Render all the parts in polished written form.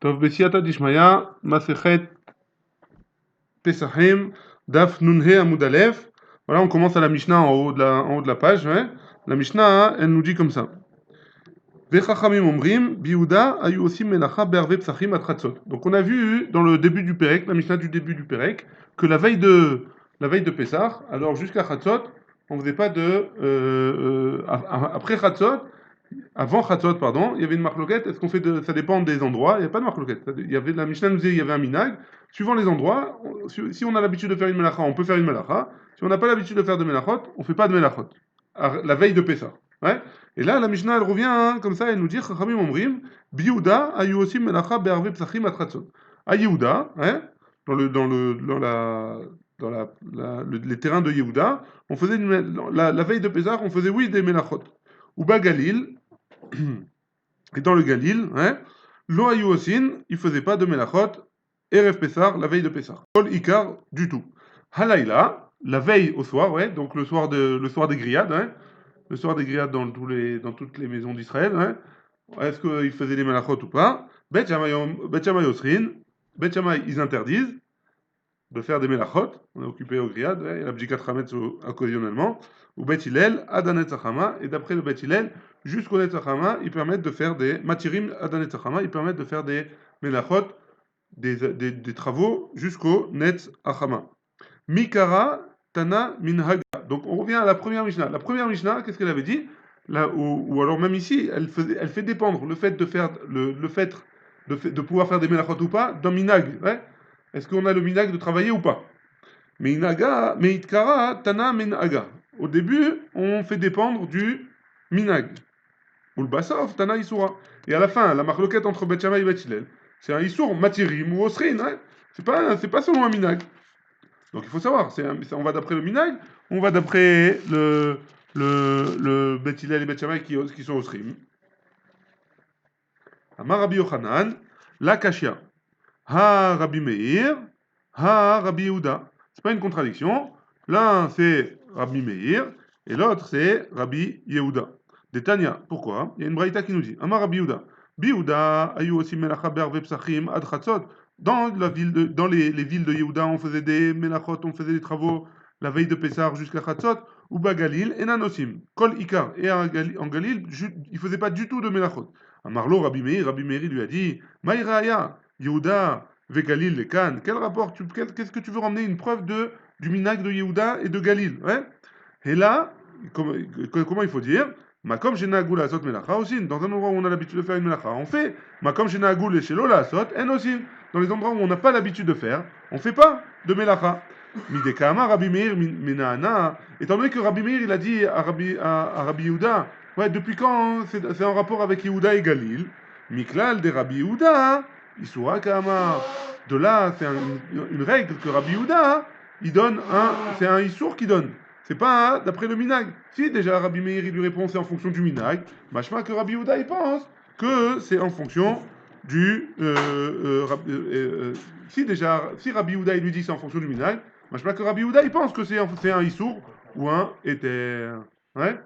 Tov Besiata Dishmaya, Masechet Pesachim, Daf Nunhe Amud Aleph. Voilà, on commence à la Mishnah en haut de la page. Ouais. La Mishnah, elle nous dit comme ça. Vechachamim Omrim, Biouda, Ayu Osim Melacha, Berve Psachim Atratzot. Donc on a vu dans le début du Pérek, la Mishnah du début du Pérek, que la veille de Pessah, alors jusqu'à Chatzot, on ne faisait pas après Chatzot, avant Chatzot, pardon, il y avait une marloquette. Est-ce qu'on fait ça dépend des endroits. Il n'y a pas de marloquette. Il y avait la Mishnah nous disait il y avait un minag. Suivant les endroits, si on a l'habitude de faire une melacha, on peut faire une melacha. Si on n'a pas l'habitude de faire de melachot, on ne fait pas de melachot. La veille de Pessah. Ouais. Et là, la Mishnah elle revient hein, comme ça, elle nous dit Chachamim Omrim, Biouda ayu osim melacha be'arve psachim atratzot. À Yehuda, hein, les terrains de Yehuda, on faisait la veille de Pessah, on faisait oui des melachot. Ou Galil, et dans le Galil, hein, Lo Ayuosin, il faisait pas de Melachot, Erev Pessar, la veille de Pessar. Kol Ikar, du tout. Halaïla, la veille au soir, ouais, donc le soir des grillades, hein, le soir des grillades dans toutes les maisons d'Israël, hein, est-ce qu'ils faisaient des Melachot ou pas? Bet Shammai Osrin, Bet Shammai, ils interdisent de faire des melachot, on est occupé au grillad, ouais, et la bjikat chametz occasionnellement, ou Bet Hillel, Adanet Zachama, et d'après le Bet Hillel, jusqu'au Netzachama, ils permettent de faire des matirim Adanet Zachama, ils permettent de faire des melachot, des travaux jusqu'au Netzachama. Mikara Tana Minhaga. Donc on revient à la première Mishnah. La première Mishnah, qu'est-ce qu'elle avait dit? Là, ou alors même ici, elle fait dépendre le fait de faire le fait de pouvoir faire des melachot ou pas d'un minag. Ouais. Est-ce qu'on a le minag de travailler ou pas? Mais inaga, mais itkara tana minaga. Au début, on fait dépendre du minag. Ou le basaf, tana isura. Et à la fin, la marloquette entre Bet Shammai et Bet Hillel, c'est un isur matirim ou osrin. Ouais. C'est pas selon un minag. Donc il faut savoir, on va d'après le minag, on va d'après le Bet Hillel et Bet Shammai qui sont osrim. Amar Rabbi Yochanan, la kashia. Ha Rabbi Meir, ha Rabbi Yehuda. C'est pas une contradiction. L'un c'est Rabbi Meir et l'autre c'est Rabbi Yehuda. Détania. Pourquoi? Il y a une braïta qui nous dit Amar Rabbi Yehuda. Biouda ayu aussi melacha berve psachim ad chatzot. Dans les villes de Yehuda, on faisait des melachot, on faisait des travaux la veille de Pessah jusqu'à Chatzot, ou Bagalil, et Nanosim. Kol Ikar. Et en Galil, il faisait pas du tout de melachot. Amarlo, Rabbi Meir lui a dit Maïraya, Yehuda, Vegalil, les Cannes. Quel rapport qu'est-ce que tu veux ramener une preuve du minag de Yehuda et de Galil ouais. Et là, comment il faut dire Makom Shenagul Asot Melacha aussi. Dans un endroit où on a l'habitude de faire une Melacha, on fait. Makom Shenagul et Shelo Asot, en aussi. Dans les endroits où on n'a pas l'habitude de faire, on fait pas de Melacha. Midekama Rabbi Meir Minana. Étant donné que Rabbi Meir il a dit à Rabbi Yehuda, ouais, depuis quand c'est en rapport avec Yehuda et Galil Miklal de Rabbi Yehuda, Isura Kama. De là, c'est une règle que Rabbi Yehuda, il donne c'est un Issour qui donne. C'est pas d'après le minag. Si déjà Rabbi Meir il lui répond c'est en fonction du minag, machma que Rabbi Yehuda il pense que c'est en fonction du si Rabbi Yehuda il lui dit c'est en fonction du minag, machma que Rabbi Yehuda il pense que c'est un Issour ou un éther. Ouais.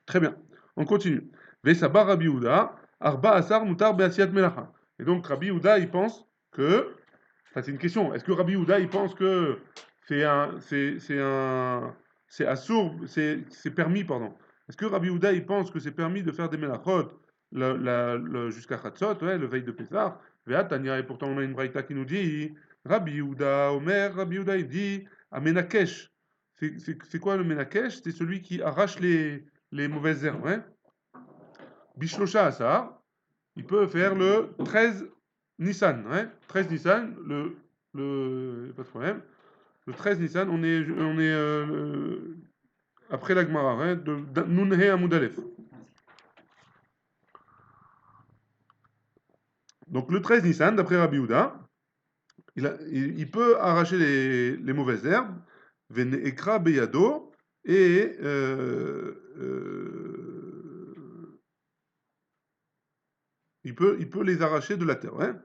Très bien. On continue. Vesaba Rabbi Yehuda, Arba Asar Mutar Beasiat Melacha. Et donc Rabbi Yehuda il pense que ça, c'est une question. Est-ce que Rabbi Yehuda, il pense que c'est assourd, c'est permis, pardon. Est-ce que Rabbi Yehuda, il pense que c'est permis de faire des melachot jusqu'à Chatzot, ouais, le veille de Pessah? Ve'at Tanya, et pourtant on a une braïta qui nous dit, Rabbi Yehuda, Omer, Rabbi Yehuda, il dit, à Menakesh. C'est quoi le Menakesh? C'est celui qui arrache les mauvaises herbes, ouais. Bishlosha Asar, il peut faire le 13 Nissan, ouais. 13 Nissan, pas de problème. Le 13 Nissan, on est après la Gemara, hein, de Nunhe Amud Aleph. Donc le 13 Nissan, d'après Rabbi Yehuda, il peut arracher les mauvaises herbes, Vene Ekra Beyado, et il peut les arracher de la terre. Hein.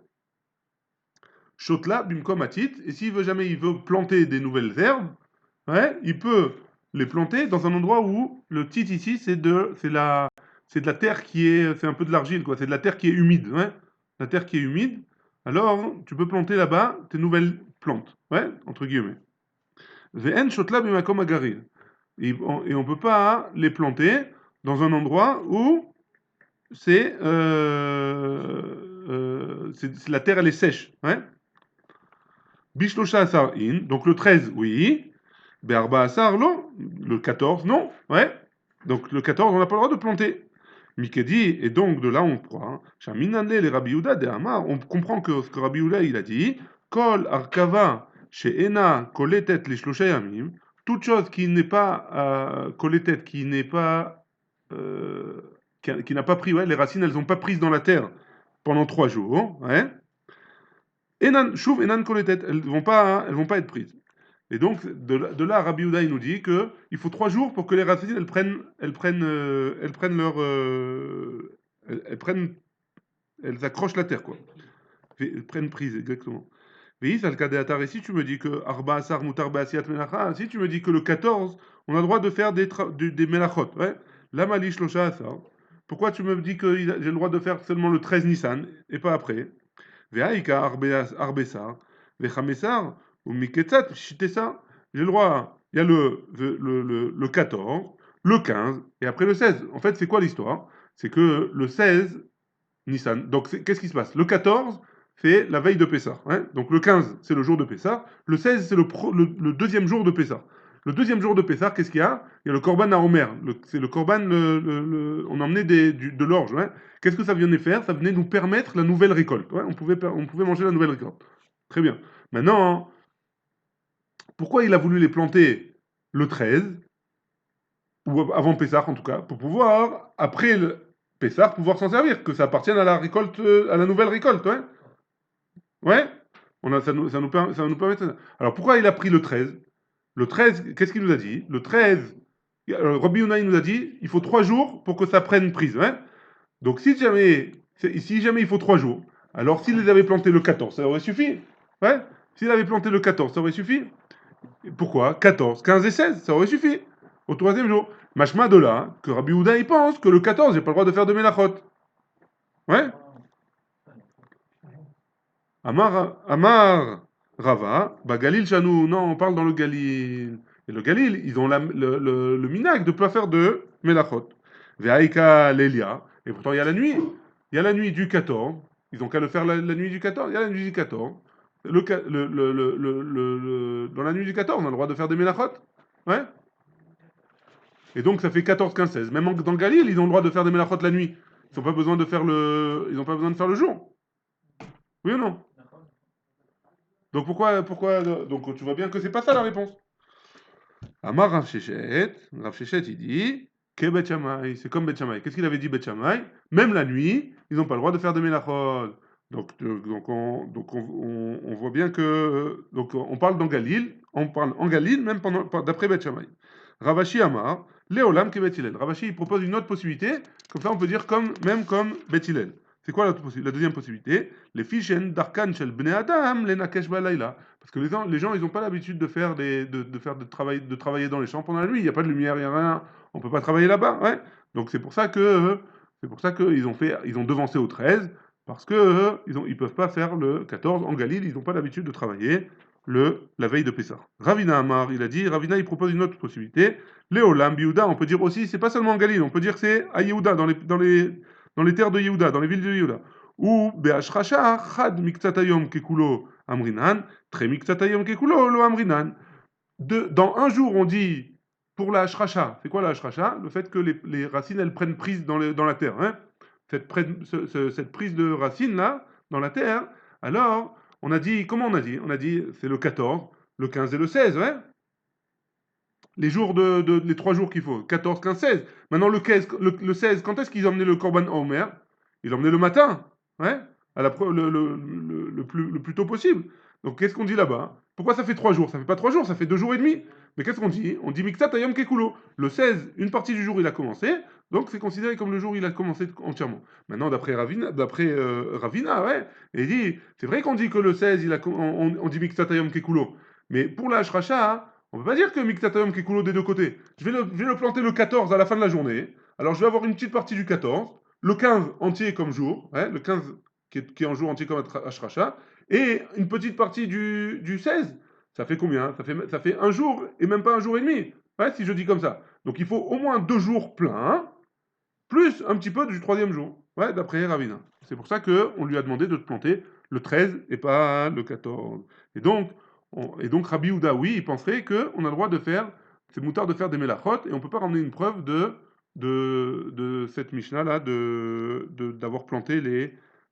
Shotla bimkom atit, et s'il veut jamais, il veut planter des nouvelles herbes, ouais, il peut les planter dans un endroit où le tit ici, c'est de la terre c'est un peu de l'argile, quoi, c'est de la terre qui est humide, ouais. la terre qui est humide, alors tu peux planter là-bas tes nouvelles plantes, ouais, entre guillemets. Ve'en shotla bimakom agarir. Et on peut pas les planter dans un endroit où la terre elle est sèche, ouais. Bishlosha asar in, donc le 13, oui. Be'arba asar, non. Le 14, non, ouais. Donc le 14, on n'a pas le droit de planter. Mikedi, et donc de là on croit, Shaminanle les Rabbi Yehuda de Amar, on comprend que ce que Rabbi Yehuda il a dit, Kol arkava she'ena koletet les shlosha yamim, toute chose qui n'est pas koletet, qui n'est pas qui n'a pas pris, ouais, les racines elles n'ont pas prise dans la terre pendant 3 jours, ouais. Enan shuv enan koletet, elles vont pas être prises. Et donc, de là, Rabbi Yehuda, il nous dit que il faut 3 jours pour que les racines, elles accrochent la terre, quoi. Elles prennent prise, exactement. Mais si tu me dis que Arba Asar Mutar Be'asiyat Melacha, si tu me dis que le 14, on a le droit de faire des Melachot, ouais. La Malish Losha Asar. Pourquoi tu me dis que j'ai le droit de faire seulement le 13 Nissan et pas après? Ve'aika Arbesar, Ve'chamesar, ou Miketzat, Shitesa. J'ai le droit, il y a le 14, le 15 et après le 16. En fait, c'est quoi l'histoire? C'est que le 16, Nissan. Donc, qu'est-ce qui se passe? Le 14, c'est la veille de Pessah, hein. Donc, le 15, c'est le jour de Pessah. Le 16, c'est le deuxième jour de Pessah. Le deuxième jour de Pessah, qu'est-ce qu'il y a? Il y a le Korban à Omer. C'est le Korban, on emmenait de l'orge, hein. Qu'est-ce que ça venait faire? Ça venait nous permettre la nouvelle récolte, ouais. On pouvait manger la nouvelle récolte. Très bien. Maintenant, pourquoi il a voulu les planter le 13, ou avant Pessah en tout cas, pour pouvoir, après le Pessah, pouvoir s'en servir, que ça appartienne à la récolte, à la nouvelle récolte, ouais. Ouais, ça nous permet de... Alors pourquoi il a pris le 13? Le 13, qu'est-ce qu'il nous a dit? Le 13, Rabbi Yonah, nous a dit, il faut 3 jours pour que ça prenne prise, hein. Donc si jamais il faut 3 jours, alors s'il les avait plantés le 14, ça aurait suffi. Ouais, s'il avait planté le 14, ça aurait suffi. Pourquoi 14, 15 et 16, ça aurait suffi. Au troisième jour. Machma de là, que Rabbi Houda il pense que le 14, j'ai pas le droit de faire de Melachot. Ouais. Amar Rava, bah Galil Chanou, non, on parle dans le Galil. Et le Galil, ils ont le minag de ne pas faire de Melachot. Ve'aika Lelia, et pourtant il y a la nuit. Il y a la nuit du 14, ils ont qu'à le faire la nuit du 14, il y a la nuit du 14. Dans la nuit du 14, on a le droit de faire des Melachot. Ouais. Et donc ça fait 14, 15, 16. Même dans le Galil, ils ont le droit de faire des Melachot la nuit. Ils n'ont pas besoin de faire ils ont pas besoin de faire le jour. Oui ou non? Donc donc tu vois bien que c'est pas ça la réponse. Amar Rav Shechet il dit que Bet Shammai, c'est comme Bet Shammai. Qu'est-ce qu'il avait dit Bet Shammai? Même la nuit, ils n'ont pas le droit de faire de Melachot. On voit bien que on parle dans Galil, on parle en Galil même d'après Bet Shammai. Ravashi Amar, Léolam que Bet Hillel. Ravashi il propose une autre possibilité, comme ça on peut dire même comme Bet Hillel. C'est quoi la deuxième possibilité? Les fishen darkan shel bnei adam le nakesh balayla. Parce que les gens ils n'ont pas l'habitude de faire de travailler dans les champs pendant la nuit. Il n'y a pas de lumière, il n'y a rien. On peut pas travailler là-bas, ouais. Donc c'est pour ça que ils ont devancé au 13 parce que ils peuvent pas faire le 14 en Galil. Ils n'ont pas l'habitude de travailler la veille de Pessah. Ravina Amar, il a dit, Ravina il propose une autre possibilité. Léolam, Yehuda, on peut dire aussi, c'est pas seulement en Galil, on peut dire que c'est à Yehuda, dans les terres de Yehuda, dans les villes de Yehuda. Ou Be'ashrasha, Chad Miktsatayom Kekulo Amrinan, Tre Miktsatayom Kekulo Lo Amrinan. Dans un jour, on dit pour la Ashracha, c'est quoi la Ashracha? Le fait que les racines elles prennent prise dans la terre, hein. Cette prise de racines là, dans la terre, alors on a dit, comment on a dit? On a dit c'est le 14, le 15 et le 16, ouais. Les jours les 3 jours qu'il faut, 14, 15, 16. Maintenant, le 16, quand est-ce qu'ils ont emmené le Corban Omer? Ils l'ont emmené le matin, ouais, le plus tôt possible. Donc, qu'est-ce qu'on dit là-bas? Pourquoi ça fait 3 jours? Ça fait pas 3 jours, ça fait 2 jours et demi. Mais qu'est-ce qu'on dit? On dit Miktat Ayom Kekulo. Le 16, une partie du jour, il a commencé, donc c'est considéré comme le jour où il a commencé entièrement. Maintenant, Ravina, ouais, il dit, c'est vrai qu'on dit que le 16, on dit Miktat Ayom Kekulo. Mais pour la Shracha, on ne peut pas dire que Miktatayom Kekulo des deux côtés. Je vais le planter le 14 à la fin de la journée. Alors je vais avoir une petite partie du 14, le 15 entier comme jour, ouais, le 15 qui est un jour entier comme Ashracha, et une petite partie du 16, ça fait combien? Ça fait un jour, et même pas un jour et demi, ouais, si je dis comme ça. Donc il faut au moins 2 jours pleins, plus un petit peu du troisième jour, ouais, d'après Ravina. C'est pour ça qu'on lui a demandé de te planter le 13 et pas le 14. Et donc Rabbi Houda, oui, il penserait qu'on a le droit de faire, c'est moutard de faire des melachot, et on ne peut pas ramener une preuve de cette Mishnah-là, d'avoir planté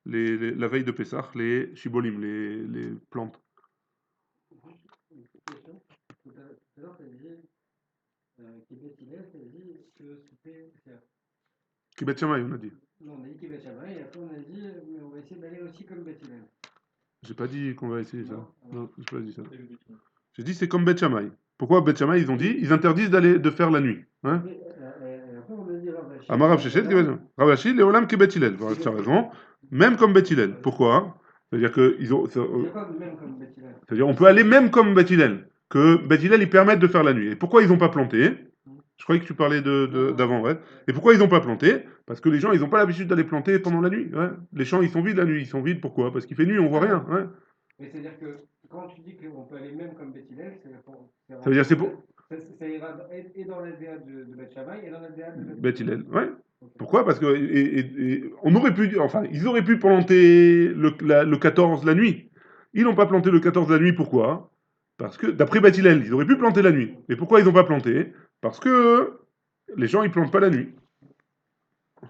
la veille de Pessah, les shibolim, les plantes. Une petite question. Tout à l'heure, tu as dit Kibet Hillel, tu as dit que c'était. Kibet Shammai, on a dit. Non, on a dit Kibet Shammai, et après on a dit, mais on va essayer d'aller aussi comme Bet Hillel. J'ai pas dit qu'on va essayer ça. Non, Non, j'ai pas dit ça. J'ai dit c'est comme Bet Shammai. Pourquoi Bet Shammai, ils ont dit, ils interdisent de faire la nuit. Hein? Et après on a dit Ravashi. Amar Rav Sheshet, Ravashi, Leolam ke Bet Hillel. Voilà, tu as raison. Même comme Bet Hillel. Pourquoi? C'est-à-dire que ils ont, C'est quoi même comme Bet Hillel? c'est-à-dire on peut aller même comme Bet Hillel. Que Bet Hillel, ils permettent de faire la nuit. Et pourquoi ils n'ont pas planté? Je croyais que tu parlais d'avant, ouais. Et pourquoi ils n'ont pas planté? Parce que les gens, ils n'ont pas l'habitude d'aller planter pendant la nuit. Ouais. Les champs, ils sont vides la nuit. Ils sont vides, pourquoi? Parce qu'il fait nuit, on voit rien. Ouais. Mais c'est-à-dire que quand tu dis qu'on peut aller même comme Bet Hillel, Ça veut dire c'est pour ça ira et dans l'LDA de Bet Shammai et dans l'LDA de Bet Bet Hillel. Hillel. Ouais. Pourquoi? Parce que on aurait pu, enfin, ils auraient pu planter le 14 la nuit. Ils n'ont pas planté le 14 la nuit, pourquoi? Parce que, d'après Bet Hillel, ils auraient pu planter la nuit. Et pourquoi ils n'ont pas planté? Parce que les gens, ils plantent pas la nuit.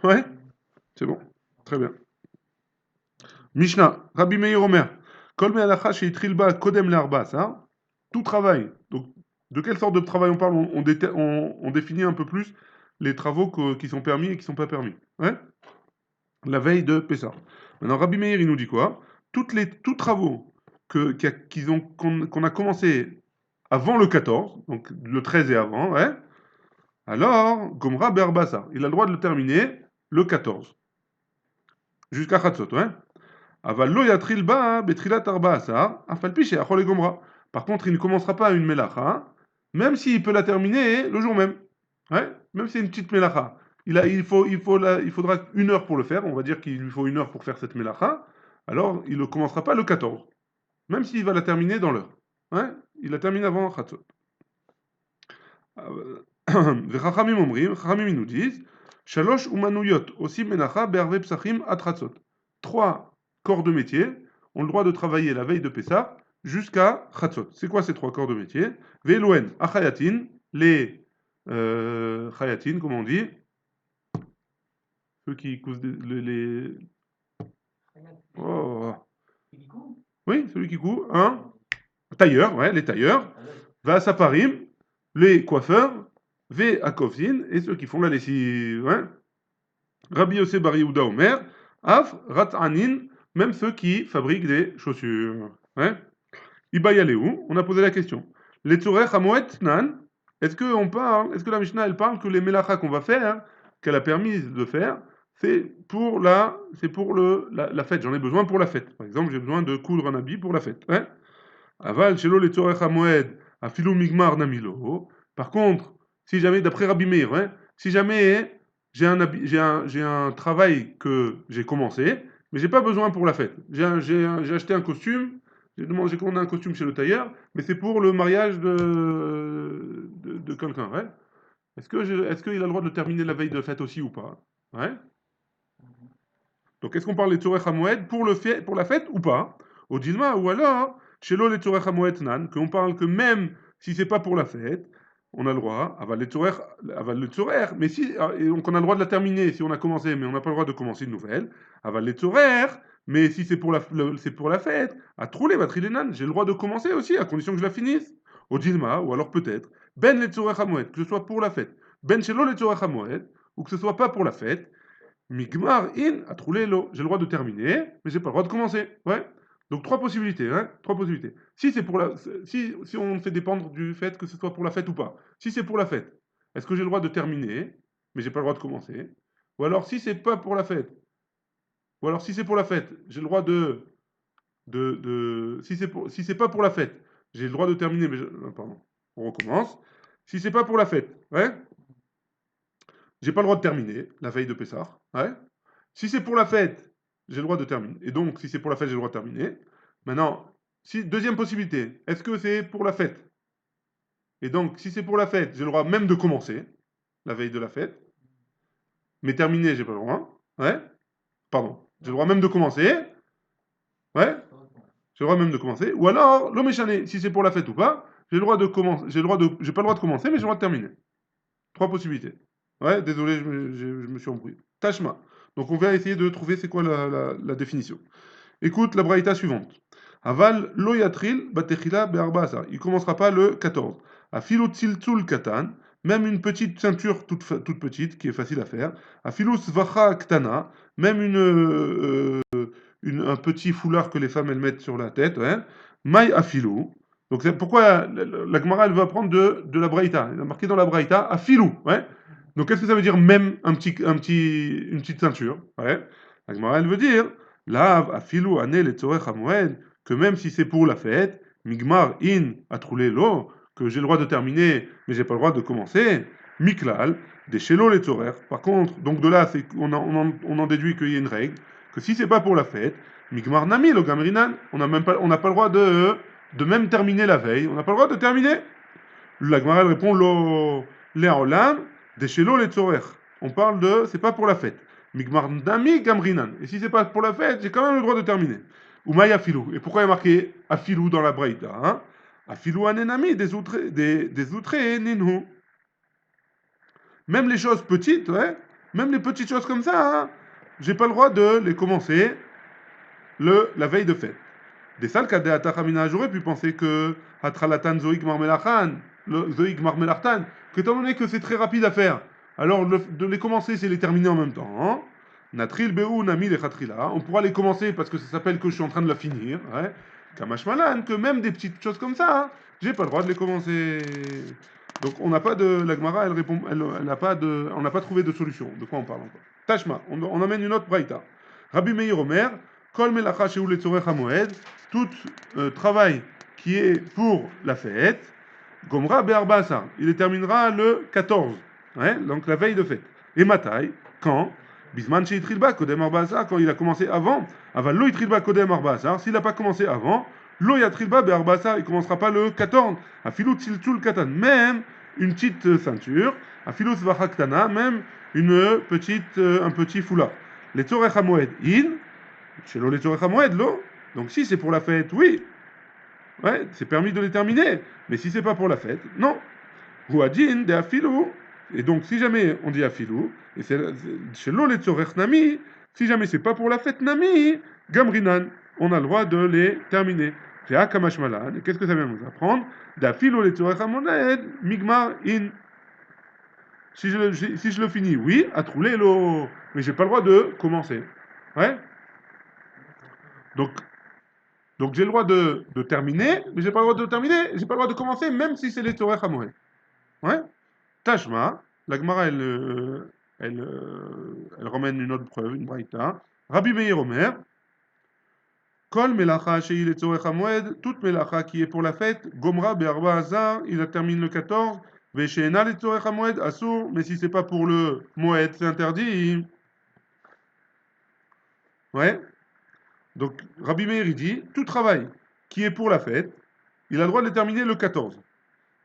Ouais, c'est bon. Très bien. Mishnah, Rabbi Meir Omer, Kol me'alacha she'itril ba kodem le'arba, ça, tout travail. Donc, de quelle sorte de travail on parle? On définit un peu plus les travaux qui sont permis et qui sont pas permis. Ouais? La veille de Pessah. Maintenant, Rabbi Meir, il nous dit quoi? Tous travaux qu'on a commencé avant le 14, donc le 13 et avant, ouais, alors, Gomra Berbassa, il a le droit de le terminer le 14, jusqu'à Chatzot, ouais. Aval lo yatril ba betrilat arba asar, afal pi she'achol gomra. Par contre, il ne commencera pas une melacha, même s'il peut la terminer le jour même. Ouais, même si c'est une petite melacha. Il faudra 1 heure pour le faire. On va dire qu'il lui faut 1 heure pour faire cette melacha. Alors, il ne commencera pas le 14, même s'il va la terminer dans l'heure. Ouais, il la termine avant Chatzot. Chachamim omrim, Chachamim ils nous disent, Shalosh umanuyot aussi menacha be'arve psachim at Chatzot. 3 corps de métier ont le droit de travailler la veille de Pessah jusqu'à Chatzot. C'est quoi ces 3 corps de métier? Ve'loen achayatin, les chayatin, comment on dit? Ceux qui cousent Oh. Oui, celui qui coud. Un tailleur, ouais, les tailleurs. Va saparim, les coiffeurs. Ve akovzin, et ceux qui font la lessive. Ouais. Rabbi Yosef Bar Yehuda Omer, Af Rat'anin, même ceux qui fabriquent des chaussures. Ouais. Iba Yaleu, on a posé la question. Les Tzorech Hamoet Nan, est-ce que la Mishnah elle parle que les melachas qu'on va faire, qu'elle a permis de faire, c'est pour la fête. J'en ai besoin pour la fête. Par exemple, j'ai besoin de coudre un habit pour la fête. Ouais. Aval Shelo les Tzorech Hamoed, Afilu Migmar Namilo. Par contre, si jamais, d'après Rabbi Meir, ouais, si jamais j'ai un travail que j'ai commencé, mais j'ai pas besoin pour la fête. J'ai acheté un costume, j'ai commandé un costume chez le tailleur, mais c'est pour le mariage de quelqu'un, ouais. Est-ce qu'il a le droit de le terminer la veille de fête aussi ou pas? Ouais. Donc est-ce qu'on parle des Tzorech HaMoed pour la fête ou pas? Au Dilma, ou alors, chez l'eau les Tzorech HaMoed Nan, qu'on parle que même si c'est pas pour la fête, on a le droit, aval le Tzorech, mais si, et donc on a le droit de la terminer si on a commencé, mais on n'a pas le droit de commencer une nouvelle, aval le Tzorech, mais si c'est pour la fête, à trouler Batrilenan, j'ai le droit de commencer aussi, à condition que je la finisse. Au Dilma, ou alors peut-être, ben les Tzorech HaMoed, que ce soit pour la fête, ben chez l'eau les Tzorech HaMoed, ou que ce soit pas pour la fête, Migmar in a trouvé l'eau. J'ai le droit de terminer, mais j'ai pas le droit de commencer. Ouais. Donc 3 possibilités, hein. 3 possibilités. Si on fait dépendre du fait que ce soit pour la fête ou pas. Si c'est pour la fête, est-ce que j'ai le droit de terminer, mais j'ai pas le droit de commencer? Ou alors si c'est pas pour la fête, ou alors si c'est pour la fête, j'ai le droit si c'est pas pour la fête, j'ai le droit de terminer, pardon. On recommence. Si c'est pas pour la fête, ouais. J'ai pas le droit de terminer la veille de Pessah. Ouais. Si c'est pour la fête, j'ai le droit de terminer. Et donc, si c'est pour la fête, j'ai le droit de terminer. Maintenant, deuxième possibilité, est-ce que c'est pour la fête? Et donc, si c'est pour la fête, j'ai le droit même de commencer, la veille de la fête. Mais terminer, j'ai pas le droit. Ouais? Pardon. J'ai le droit même de commencer. Ouais? J'ai le droit même de commencer. Ou alors, l'homme échané, si c'est pour la fête ou pas, j'ai le droit de commencer. J'ai pas le droit de commencer, mais j'ai le droit de terminer. Trois possibilités. Ouais, désolé, je me suis embrouillé. Tashma. Donc on va essayer de trouver c'est quoi la définition. Écoute la braïta suivante. Aval lo yatril batechila be'arba asar. Il commencera pas le 14. Afilu tziltzul katan. Même une petite ceinture toute petite qui est facile à faire. Afilu svacha ktana. Même un petit foulard que les femmes elles mettent sur la tête. Ouais. Mai afilu. Donc c'est pourquoi la Gemara elle veut apprendre de la braïta. Il a marqué dans la braïta afilu. Ouais. Donc qu'est-ce que ça veut dire même une petite ceinture? Ouais. La Gemara elle veut dire Lav, afilu, ane, letzorech hamoed, que même si c'est pour la fête, migmar, in, atroulé, lo, que j'ai le droit de terminer, mais j'ai pas le droit de commencer, miklal, des shelo letzorech. Par contre, donc de là, on en déduit qu'il y a une règle, que si c'est pas pour la fête, migmar nami, lo gamrinan, on n'a pas le droit de même terminer la veille, on n'a pas le droit de terminer. La Gemara elle répond, lo, le'olam, des shelo letzorech. On parle de, c'est pas pour la fête. Migmar Nami Gamrinan. Et si c'est pas pour la fête, j'ai quand même le droit de terminer. Ou Maya Filou. Et pourquoi il y a marqué Afilou dans la Braïta hein? Afilou Anenami, des outrés, Ninhu. Même les choses petites, ouais, même les petites choses comme ça, hein, j'ai pas le droit de les commencer la veille de fête. Des salles qu'à Atachamina, j'aurais pu penser que Atralatan Zoïk Marmelachan, le Zoïk Marmelachan, que étant donné que c'est très rapide à faire, alors de les commencer, c'est les terminer en même temps. Hein. Natril Beou Nami les Khatrila, on pourra les commencer parce que ça s'appelle que je suis en train de la finir. Ouais. Kamashmalan, que même des petites choses comme ça, hein, j'ai pas le droit de les commencer. Donc on n'a pas de. La Gemara, elle répond, elle n'a pas de. On n'a pas trouvé de solution. De quoi on parle encore? Tashma, on amène une autre braïta. Rabbi Meir Omer, Kol Melacha Sheou Letzorech HaMoed, tout travail qui est pour la fête, Gomra Be'arbasa, il terminera le 14, ouais, donc la veille de fête. Et Matai, quand Bisman Sheitrilba Kodem Arbasa, quand il a commencé avant, Aval Lo Itrilba Kodem Arbasa, s'il n'a pas commencé avant, Lo Yatrilba Be'arbasa, il ne commencera pas le 14, Afilu Tziltul Katan, même une petite ceinture, Afilu Svachaktana, même un petit foulard. Les Tzorech HaMoed, in, Shelo les Tzorech HaMoed, lo, donc si c'est pour la fête, oui, ouais, c'est permis de les terminer. Mais si c'est pas pour la fête, non. Huadin de afilou. Et donc si jamais on dit afilou, et c'est Shelo les Tzorech nami, si jamais c'est pas pour la fête nami, gamrinan, on a le droit de les terminer. C'est akamashmalan. Et qu'est-ce que ça vient nous apprendre? D'afilou les Tzorech HaMoed, migmar in. Si je le finis, oui, à trouler l'eau. Mais j'ai pas le droit de commencer. Ouais? Donc Donc j'ai le droit de terminer, mais j'ai pas le droit de terminer, j'ai pas le droit de commencer, même si c'est les Torah Hamoed. Ouais? Tashma, la Gemara, elle ramène une autre preuve, une braïta. Rabbi Meir Omer, Kol melacha shei les Torah Hamoed, toute melacha qui est pour la fête, Gomra be'arba hazar, il la termine le 14, Vesheena les Torah Hamoed, Asur, mais si c'est pas pour le Moed, c'est interdit. Ouais? Donc Rabbi Meir, il dit, tout travail qui est pour la fête, il a le droit de le terminer le 14.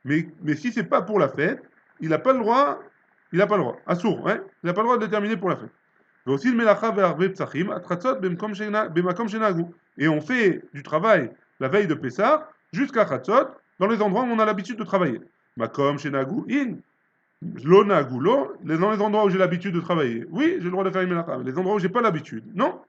Mais si c'est pas pour la fête, il n'a pas le droit, il n'a pas le droit. Assour, hein, il n'a pas le droit de déterminer pour la fête. Mais aussi le melacha ve'arve psachim, atratzot bemakom shenagu. Et on fait du travail la veille de Pessah jusqu'à Chatzot, dans les endroits où on a l'habitude de travailler. Makom shenagu in, lo nagu lo, dans les endroits où j'ai l'habitude de travailler. Oui, j'ai le droit de faire une melacha. Mais les endroits où j'ai pas l'habitude, non.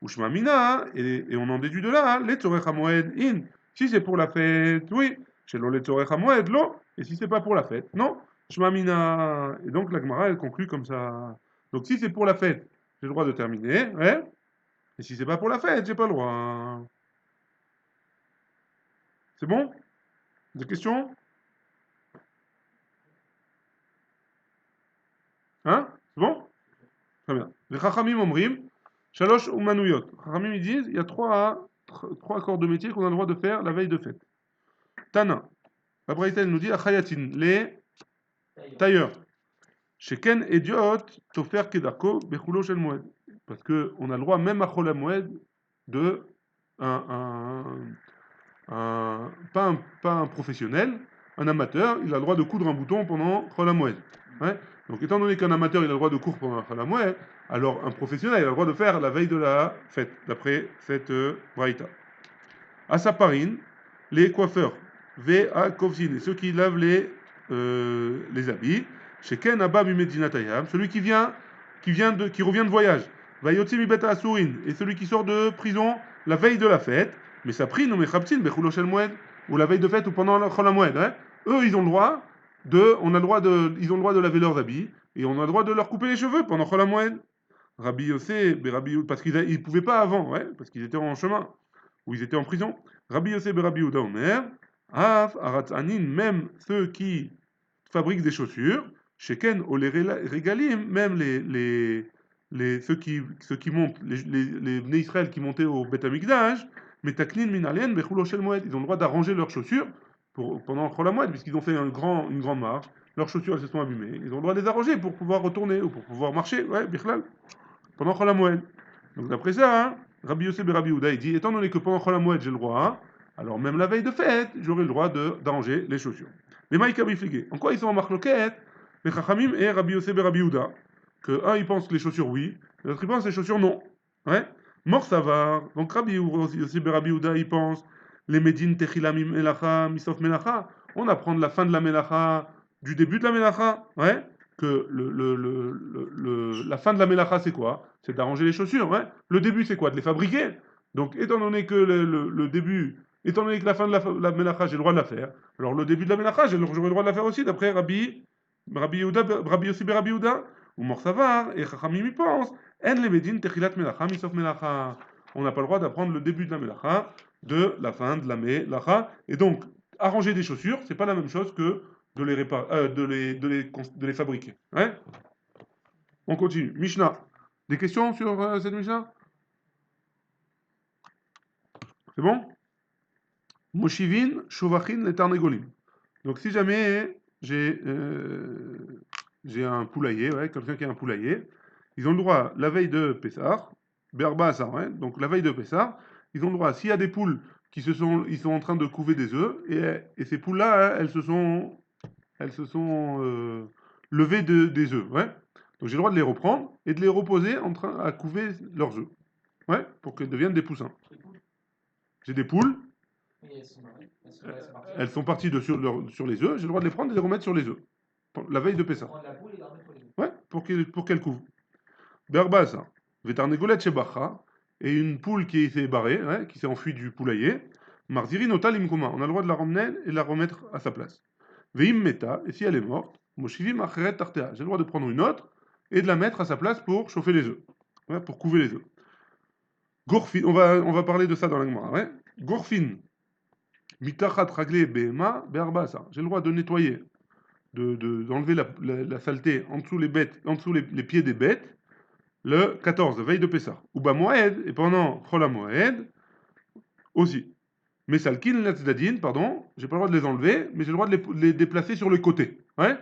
Ushma mina, et on en déduit de là, les tzorech hamoed in. Si c'est pour la fête, oui. Chez le tzorech hamoed, lo. Et si c'est pas pour la fête, non. Ushma mina. Et donc la Gemara, elle conclut comme ça. Donc si c'est pour la fête, j'ai le droit de terminer, ouais. Et si c'est pas pour la fête, j'ai pas le droit. C'est bon? Des questions? Hein? C'est bon? Très bien. Les Chachamim omrim, Shalosh umanuyot. Chachamim ils disent, il y a trois corps de métier qu'on a le droit de faire la veille de fête. Tana. La Braïta elle nous dit, Achayatin, les tailleur. Sheken Ediot, Tofer Kedarko, Bechulo Shel Moed. Parce qu'on a le droit, même à Chol HaMoed, de pas un professionnel, un amateur, il a le droit de coudre un bouton pendant Chol HaMoed. Ouais. Donc étant donné qu'un amateur il a le droit de coudre pendant Chol HaMoed, alors un professionnel il a le droit de faire la veille de la fête, d'après cette braïta. À Saparine, les coiffeurs, V.A. Kovzin, et ceux qui lavent les habits, chez Ken Abba Mimedina Tayam, celui qui revient de voyage, Vayotzi Mibeta Asurin, et celui qui sort de prison la veille de la fête, mais Saprine ou Mechabtin, Bechulo Shel Moed, ou la veille de fête ou pendant le Chol HaMoed, hein. Eux, ils ont le droit ils ont le droit de laver leurs habits, et on a le droit de leur couper les cheveux pendant Chol HaMoed. Rabbi Yossé, parce qu'ils ne pouvaient pas avant, ouais, parce qu'ils étaient en chemin, ou ils étaient en prison. Rabbi Yossé, Rabbi Yehuda Omer, Af, Aratzanin, même ceux qui fabriquent des chaussures, Sheken, ou les régalim, même ceux qui montent, les Bnei Israël qui montaient au Beth Amikdash, Metaknin Minalien, Bechulo Shel Moed, ils ont le droit d'arranger leurs chaussures pendant Chol HaMoed, puisqu'ils ont fait une grande marche, leurs chaussures elles se sont abîmées, ils ont le droit de les arranger pour pouvoir retourner ou pour pouvoir marcher, ouais, Bichlal pendant Chol HaMoed. Donc d'après ça, hein, Rabbi Yosef et Rabbi Yehuda, il dit, étant donné que pendant Chol HaMoed j'ai le droit, hein, alors même la veille de fête, j'aurai le droit d'arranger les chaussures. Les Maïka Bifligé, en quoi ils sont en marloquette, les Chachamim et Rabbi Yosef et Rabbi Yehuda, que un il pense que les chaussures oui, l'autre il pense que les chaussures non. Ouais. Mort savar, donc Rabbi Yosef et Rabbi Yehuda ils pensent, les Medin Techilamim Melacha, Misof Melacha, on apprend de la fin de la Melacha, du début de la Melacha, ouais, que la fin de la mélacha, c'est quoi? C'est d'arranger les chaussures. Hein. Le début, c'est quoi? De les fabriquer. Donc, étant donné que le début, étant donné que la fin de la mélacha, j'ai le droit de la faire, alors le début de la mélacha, j'aurai le droit de la faire aussi, d'après Rabbi Yehuda, Rabbi Yossi ben Rabbi Yehuda, ou Morsavar, et Chachamim y pense, En le medin techilat mélacha, misof mélacha. On n'a pas le droit d'apprendre le début de la mélacha de la fin de la mélacha. Et donc, arranger des chaussures, c'est pas la même chose que de les réparer, de les fabriquer. Ouais. On continue. Mishnah. Des questions sur cette Mishnah? C'est bon? Moshivin, Shovachin, les Tarnegolim. Donc si jamais j'ai un poulailler, ouais, quelqu'un qui a un poulailler, ils ont le droit, la veille de Pessah, Berba ça, ouais, donc la veille de Pessah, ils ont le droit, s'il y a des poules ils sont en train de couver des œufs, et ces poules-là, hein, elles se sont levées des œufs, ouais. Donc j'ai le droit de les reprendre et de les reposer en train à couver leurs œufs, ouais, pour qu'elles deviennent des poussins. J'ai des poules, elles sont parties sur les œufs, j'ai le droit de les prendre et de les remettre sur les œufs, la veille de Pessah. Ouais, pour qu'elle couvre. Berba ça. Vetarnegolet chez Bacha, et une poule qui s'est barrée, ouais, qui s'est enfuie du poulailler. Marziri notal imkoma, on a le droit de la ramener et de la remettre à sa place. Veim meta, et si elle est morte, moshivim acheret tartea, j'ai le droit de prendre une autre et de la mettre à sa place pour chauffer les œufs, ouais, pour couver les œufs. Gorfin, on va parler de ça dans la Gemara, ouais. Gorfin, mitachat raglé behema bearbasa, j'ai le droit de nettoyer, d'enlever la saleté en dessous les bêtes, en dessous les pieds des bêtes, le 14, veille de Pessah. Ou bah Moed, et pendant Chol Moed aussi. Mais Salkin, Latzdadin, pardon, j'ai pas le droit de les enlever, mais j'ai le droit de les déplacer sur le côté. Ouais?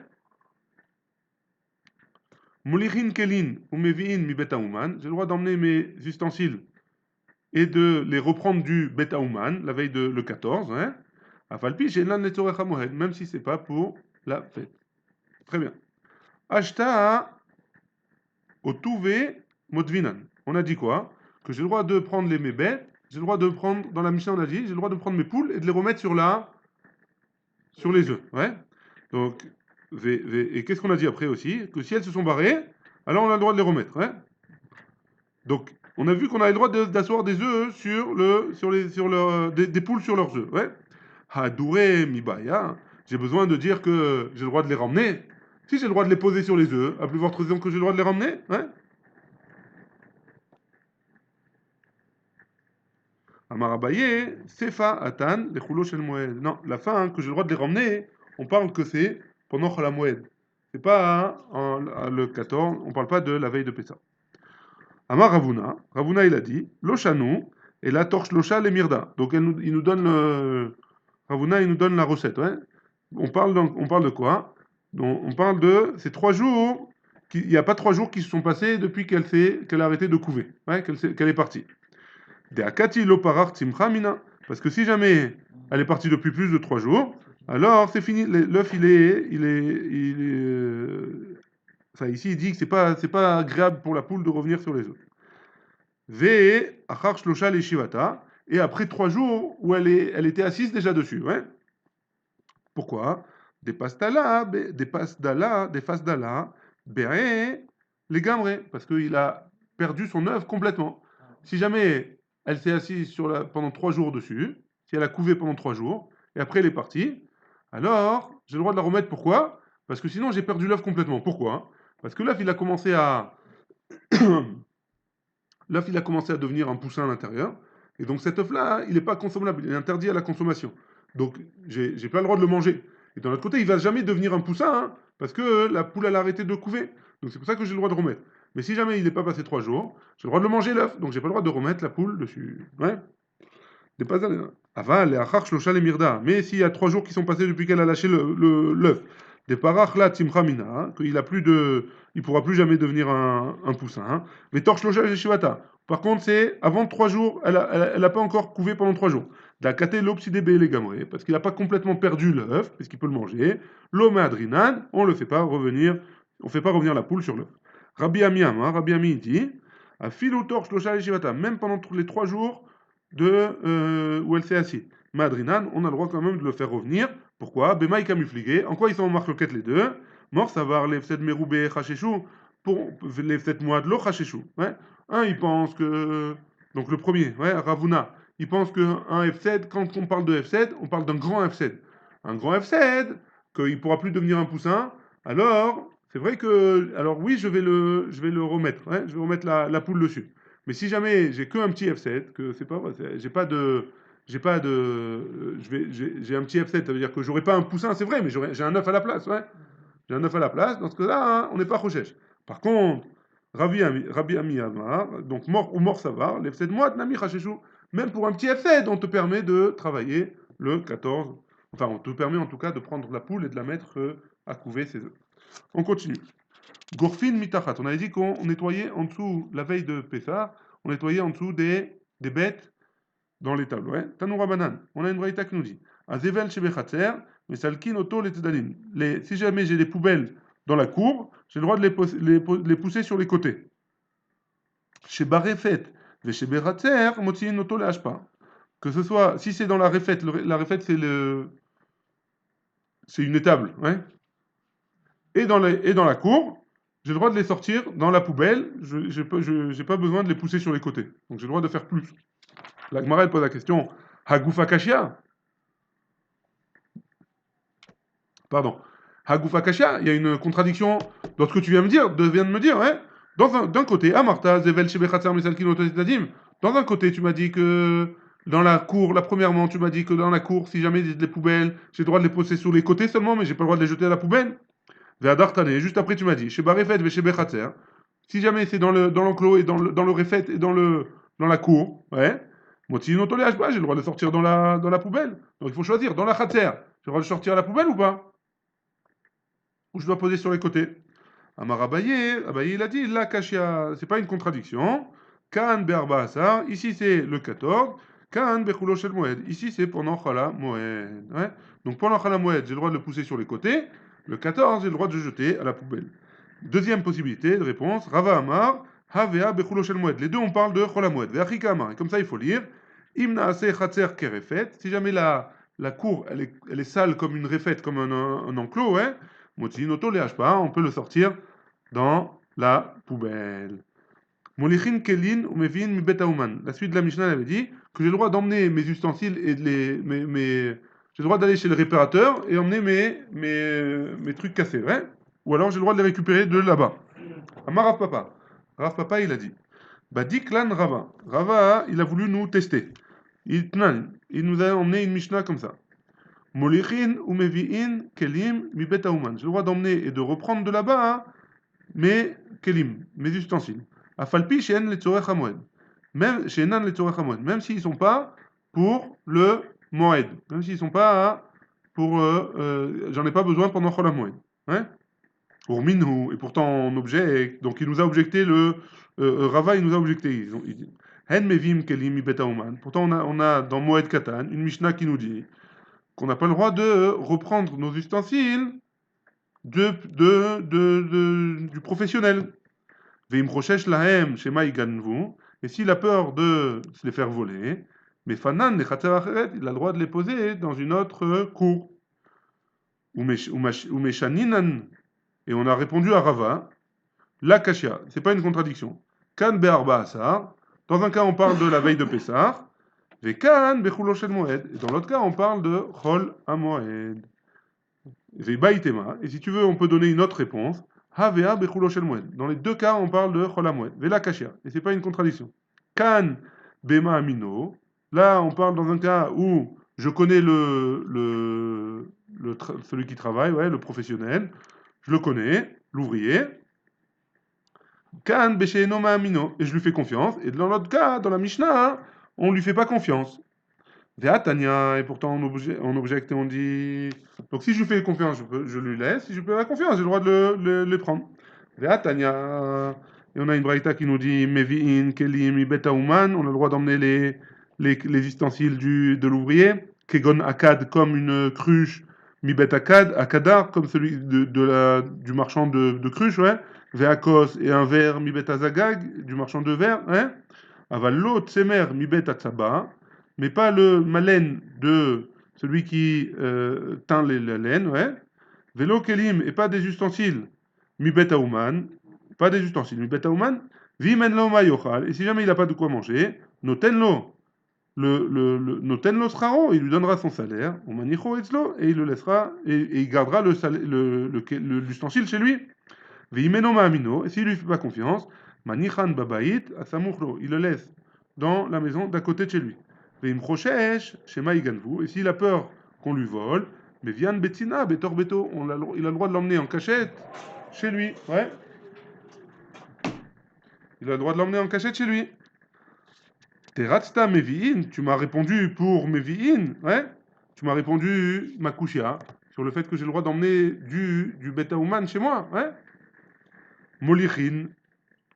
Molichin Kelin ou Mevi'in mi Betauman, j'ai le droit d'emmener mes ustensiles et de les reprendre du Betauman, la veille de le 14, hein? Afalpi, j'ai l'un Moed, même si c'est pas pour la fête. Très bien. Ashta Otouvé Modvinan. On a dit quoi? Que j'ai le droit de prendre mes bêtes, j'ai le droit de prendre, dans la Mishnah on a dit, j'ai le droit de prendre mes poules et de les remettre sur les œufs. Ouais. Donc, et qu'est-ce qu'on a dit après aussi? Que si elles se sont barrées, alors on a le droit de les remettre. Ouais. Donc, on a vu qu'on a le droit d'asseoir des œufs des poules sur leurs œufs. Ouais. Hadouré mibaya, j'ai besoin de dire que j'ai le droit de les ramener. Si j'ai le droit de les poser sur les œufs, à plus forte raison que j'ai le droit de les ramener. Ouais. Amarabaye, Sefa Atan, les Chulo Shel Moed. Non, la fin, que j'ai le droit de les ramener, on parle que c'est pendant Chol Moed. C'est pas le 14, on parle pas de la veille de Pessah. Amar Ravuna, Ravuna il a dit, Loshanu, et la torche Losha les Mirda. Donc il nous donne Ravuna il nous donne la recette. Ouais. On parle de quoi? Donc, on parle de ces 3 jours Il n'y a pas 3 jours qui se sont passés depuis qu'elle a arrêté de couver, ouais, qu'elle est partie. De akati lo parar timcha mina. Parce que si jamais elle est partie depuis plus de 3 jours, alors c'est fini. L'œuf, enfin, ici, il dit que c'est pas agréable pour la poule de revenir sur les œufs. Ve achar shlosha leshivata. Et après 3 jours où elle était assise déjà dessus, ouais. Pourquoi? Des pasdala, des fasdala, bere, les gamrés, parce qu'il a perdu son œuf complètement. Si jamais elle s'est assise pendant 3 jours dessus, si elle a couvé pendant 3 jours, et après elle est partie, alors j'ai le droit de la remettre. Pourquoi? Parce que sinon j'ai perdu l'œuf complètement. Pourquoi? Parce que l'œuf il a commencé à l'œuf il a commencé à devenir un poussin à l'intérieur, et donc cet œuf-là, il n'est pas consommable, il est interdit à la consommation. Donc j'ai pas le droit de le manger. Et d'un autre côté, il va jamais devenir un poussin, hein, parce que la poule elle a arrêté de couver. Donc c'est pour ça que j'ai le droit de remettre. Mais si jamais il n'est pas passé 3 jours, j'ai le droit de le manger l'œuf, donc j'ai pas le droit de remettre la poule dessus. Ouais. Des pas aval et achar shlosha le mirda. Mais s'il y a 3 jours qui sont passés depuis qu'elle a lâché l'œuf, des parach la timchamina, hein, qu'il a plus de, il pourra plus jamais devenir un poussin. Hein. Mais torche shlosha le shivata. Par contre, c'est avant 3 jours, elle a pas encore couvé pendant 3 jours. Dakate l'obsidebe les gamré, parce qu'il n'a pas complètement perdu l'œuf, parce qu'il peut le manger. L'homme adrinan, on le fait pas revenir, on fait pas revenir la poule sur l'œuf. Rabbi Amiam, hein, Rabbi Ami dit, à filo torche shlosha le shivata, même pendant les 3 jours où elle s'est assise. Madrinan, on a le droit quand même de le faire revenir. Pourquoi? Bemaï kamufligué. En quoi ils sont en marloquette les deux? Mort savoir les fset meroubé chacheshou pour les fset moad lo chacheshou. Ouais. Un, il pense que. Donc le premier, ouais, Ravuna, il pense qu'un F7, quand on parle de F7, on parle d'un grand F7. Un grand F7, qu'il ne pourra plus devenir un poussin, alors c'est vrai que. Alors oui, je vais le remettre. Ouais, je vais remettre la poule dessus. Mais si jamais j'ai que un petit F7, que c'est pas vrai, j'ai un petit F7, ça veut dire que j'aurai pas un poussin, c'est vrai, mais j'ai un œuf à la place, ouais. J'ai un œuf à la place, dans ce cas-là, hein, on n'est pas Rochesh. Par contre, Rabbi Ami Amar, donc mort ou mort savar, les F7 mois, Nami Chacheshou, même pour un petit F7, on te permet de travailler le 14, enfin, on te permet en tout cas de prendre la poule et de la mettre à couver ses œufs. On continue. Gorfin mitachat. On avait dit qu'on nettoyait en dessous, la veille de Pessah, on nettoyait en dessous des bêtes dans les tables. Ouais. Tanoura banane. On a une braïta qui nous dit Azevel shebechatzer, mais salkin auto les tzedanim. Si jamais j'ai des poubelles dans la cour, j'ai le droit de les pousser sur les côtés. Chez Barefet, et chez Beratzer, motin auto les pas. Que ce soit, si c'est dans la refette, la refette c'est une étable, ouais. Et dans la cour, j'ai le droit de les sortir dans la poubelle, je n'ai pas besoin de les pousser sur les côtés. Donc j'ai le droit de faire plus. La Gemara elle pose la question, Hagoufa Kashia. Pardon. Hagoufa Kashia, il y a une contradiction dans ce que tu viens de me dire, hein. D'un côté, Amarta, Zevel Shebechatzer Mesalkin Otetadim. Dans un côté, tu m'as dit que dans la cour, premièrement, tu m'as dit que dans la cour, si jamais des poubelles, j'ai le droit de les poser sur les côtés seulement, mais j'ai pas le droit de les jeter à la poubelle. Ve'adartane, juste après tu m'as dit, chez Barefet ve chez Bechatzer, si jamais c'est dans l'enclos et dans le refet et dans la cour, ouais, moi si non pas, j'ai le droit de sortir dans la poubelle. Donc il faut choisir, dans la khatser, j'ai le droit de sortir à la poubelle ou pas? Ou je dois poser sur les côtés? Amar Abaye, il a dit, la kashia, c'est pas une contradiction. Kan be'arba asar, ici c'est le 14. Kan bechulo shel moed, ici c'est pendant chala moed. Ouais. Donc pendant chala moed, j'ai le droit de le pousser sur les côtés. Le 14, j'ai le droit de le jeter à la poubelle. Deuxième possibilité de réponse, Rava Amar, Havea bechulo shel moed. Les deux on parle de chala moed. Ve'achika Amar, et comme ça il faut lire. Imna ase chatzer kerefet, si jamais la cour elle est sale comme une refette, comme un enclos, ouais. Motinoto les pas, on peut le sortir dans la poubelle. Molichin kelin ou mevin mi betauman. La suite de la Mishnah elle avait dit que j'ai le droit d'emmener mes ustensiles et j'ai le droit d'aller chez le réparateur et emmener mes trucs cassés, ouais. Ou alors j'ai le droit de les récupérer de là-bas. Amar Rav Papa. Rav Papa il a dit. Badiklan Rava. Rava il a voulu nous tester. Il nous a emmené une Mishnah comme ça. Molichin ou mevi'in kelim mi betauman. J'ai le droit d'emmener et de reprendre de là-bas hein, mes kelim, mes ustensiles. Afalpi she'en letzorech hamoed. Même she'enan letzorech hamoed. Même s'ils sont pas pour le moed. Même s'ils sont pas pour j'en ai pas besoin pendant chol hamoed. Hein? Urminhu, et pourtant on objecte. Donc il nous a objecté Rava, il nous a objecté. Il dit, Hen mevim kelim mi beta uman. Pourtant on a dans Moed Katan une Mishnah qui nous dit qu'on n'a pas le droit de reprendre nos ustensiles du professionnel. Veim rochesh lahem shema iganvu. Et s'il a peur de se les faire voler, mais fanan lechatzer acheret, il a le droit de les poser dans une autre cour. Ou meshaninan. Et on a répondu à Rava, la kashia, c'est pas une contradiction. Kan be'arba asar, dans un cas on parle de la veille de Pessah, ve kan bechulo shel moed, et dans l'autre cas on parle de chol hamoed. Ve baitema, et si tu veux on peut donner une autre réponse, havea bechulo shel moed. Dans les deux cas on parle de chol hamoed, ve la kashia, et c'est pas une contradiction. Kan bema amino, là on parle dans un cas où je connais celui qui travaille, ouais, le professionnel, je le connais, l'ouvrier. Kan Besheeno Ma'amino, et je lui fais confiance. Et dans l'autre cas, dans la Mishnah, on lui fait pas confiance. Ve'atania, et pourtant on objecte et on dit. Donc si je lui fais confiance, je lui laisse. Si je lui fais pas confiance, j'ai le droit de les prendre. Ve'atania, et on a une braïta qui nous dit Mevi'in Kelim Ibeta Uman, on a le droit d'emmener les ustensiles de l'ouvrier. Kegon Akad, comme une cruche. Mibet Akad, Akadar, comme celui du marchand de cruche, ouais. Veakos et un verre mibet azagag, du marchand de verre, hein. Avallo tsemer mibet atzaba, mais pas le malen de celui qui teint la laine, ouais. Velo kelim et pas des ustensiles mibet auman, pas des ustensiles mibet auman. Vimen lo mayochal, et si jamais il n'a pas de quoi manger, notenlo. Notenlo sraro, il lui donnera son salaire, au manicho etzlo, et il le laissera, et il gardera l'ustensile chez lui. Veimeno ma'amino, et s'il lui fait pas confiance, manichan babaït asamuchlo, il le laisse dans la maison d'à côté de chez lui. Veim choshesh shema iganvu, et s'il a peur qu'on lui vole, mais vian betina betor beto, il a le droit de l'emmener en cachette chez lui, ouais, il a le droit de l'emmener en cachette chez lui. Teratsta mevi'in, tu m'as répondu pour mevi'in, ouais, tu m'as répondu makushia sur le fait que j'ai le droit d'emmener du betaouman chez moi, ouais. Molichin,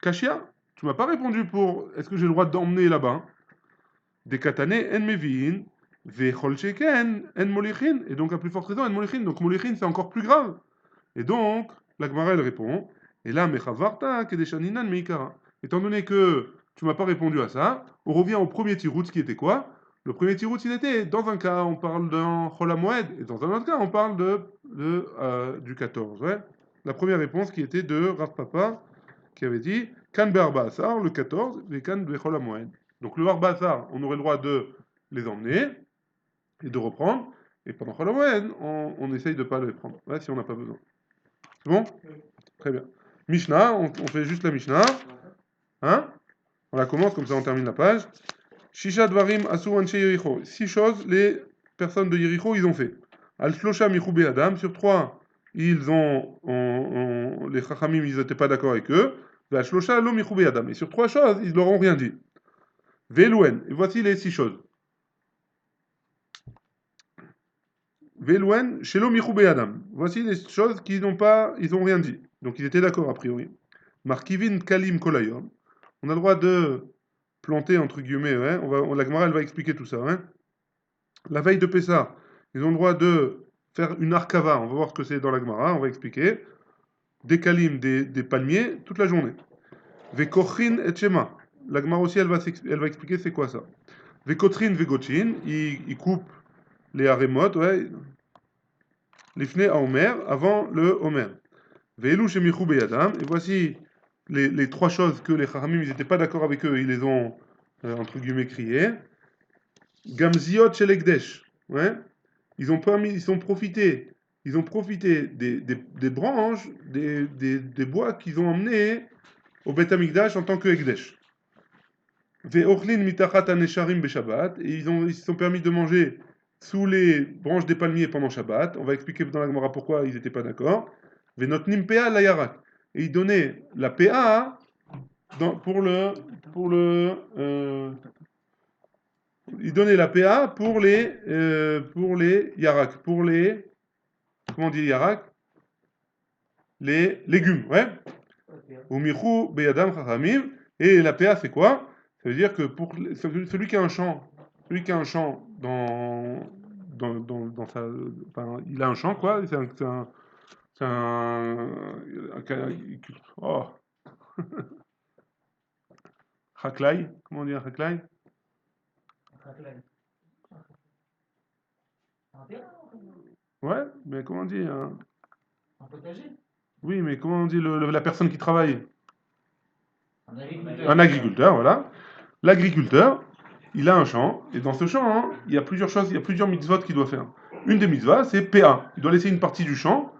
Kashia, tu m'as pas répondu pour est-ce que j'ai le droit d'emmener là-bas. Des katané en meviin, vechol sheken en molichin, et donc à plus forte raison en molichin. Donc molichin c'est encore plus grave. Et donc la Gemara elle répond, et là mechavarta kedeshaninan meikara. Étant donné que tu m'as pas répondu à ça, on revient au premier tirout qui était quoi? Le premier tirout il était dans un cas on parle d'un chol hamoed et dans un autre cas on parle du 14. Ouais. La première réponse qui était de Rav Papa qui avait dit Kan Be'arba'asar, le 14, et Kan Be'chol HaMoed. Donc le Arba'asar, on aurait le droit de les emmener et de reprendre, et pendant Chol HaMoed, on essaye de ne pas les prendre, ouais, si on n'a pas besoin. C'est bon? Très bien. Mishnah, on fait juste la Mishnah. Hein? On la commence, comme ça on termine la page. Shisha Dvarim Asu Anche Yericho. 6 choses, les personnes de Yericho, ils ont fait. Al Shlosha Michoube Adam, sur 3, les Chachamim, ils n'étaient pas d'accord avec eux. Al Shlosha Lo Michoube Adam. Et sur 3 choses, ils leur ont rien dit. Velouen, et voici les 6 choses. Velouen, Shelo Michoube Adam. Voici les choses qu'ils n'ont pas, ils n'ont rien dit. Donc ils étaient d'accord a priori. Markivin Kalim Kolayom. On a le droit de planter, entre guillemets, hein. La Gemara, elle va expliquer tout ça. Hein. La veille de Pessah, ils ont le droit de faire une arkava. On va voir ce que c'est dans la Gemara, on va expliquer. Des kalim, des palmiers, toute la journée. Vekochin et shema. La Gemara aussi, elle va expliquer c'est quoi ça. Vekotrin, vegochin, ils coupent les harémot, ouais. L'ifne à Omer, avant le Omer. Ve'elu shemichou beyadam. Et voici les 3 choses que les Chachamim, ils n'étaient pas d'accord avec eux, ils les ont, entre guillemets, criées. Gamziot shel Ekdesh. Ouais. Ils ont profité des branches, des bois qu'ils ont emmenés au Beth Amikdash en tant que Ekdesh. Ve'ochlin mitachat anesharim beshabbat. Et ils se sont permis de manger sous les branches des palmiers pendant Shabbat. On va expliquer dans la Gemara pourquoi ils n'étaient pas d'accord. Ve'notnim pea la yarak. Et ils donnaient la pea ils donnaient la PA pour les Yarak. Comment on dit Yarak? les légumes, ouais. Umichu beyadam chachamim. Et la PA, c'est quoi? Ça veut dire que pour celui qui a un champ, dans sa, enfin, il a un champ, quoi. C'est oh, Haklai, comment on dit un Haklai? Ouais, mais comment on dit Un potager? oui, mais comment on dit la personne qui travaille? Un agriculteur. Un agriculteur, voilà. L'agriculteur, il a un champ, et dans ce champ, hein, il y a plusieurs choses, il y a plusieurs mitzvot qu'il doit faire. Une des mitzvahs, c'est PA. Il doit laisser une partie du champ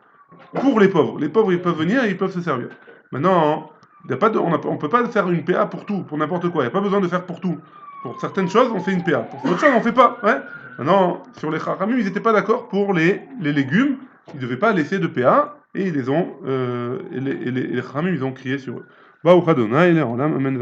pour les pauvres. Les pauvres, ils peuvent venir et ils peuvent se servir. Maintenant, il y a pas de, on ne peut pas faire une PA pour tout, pour n'importe quoi. Il n'y a pas besoin de faire pour tout. Pour certaines choses, on fait une PA. Pour d'autres choses, on ne fait pas. Ouais. Maintenant, sur les Chachamim, ils n'étaient pas d'accord pour les légumes. Ils ne devaient pas laisser de PA. Et ils les ont, et les Chachamim, ils ont crié sur eux. Baruch Adonai, Amen.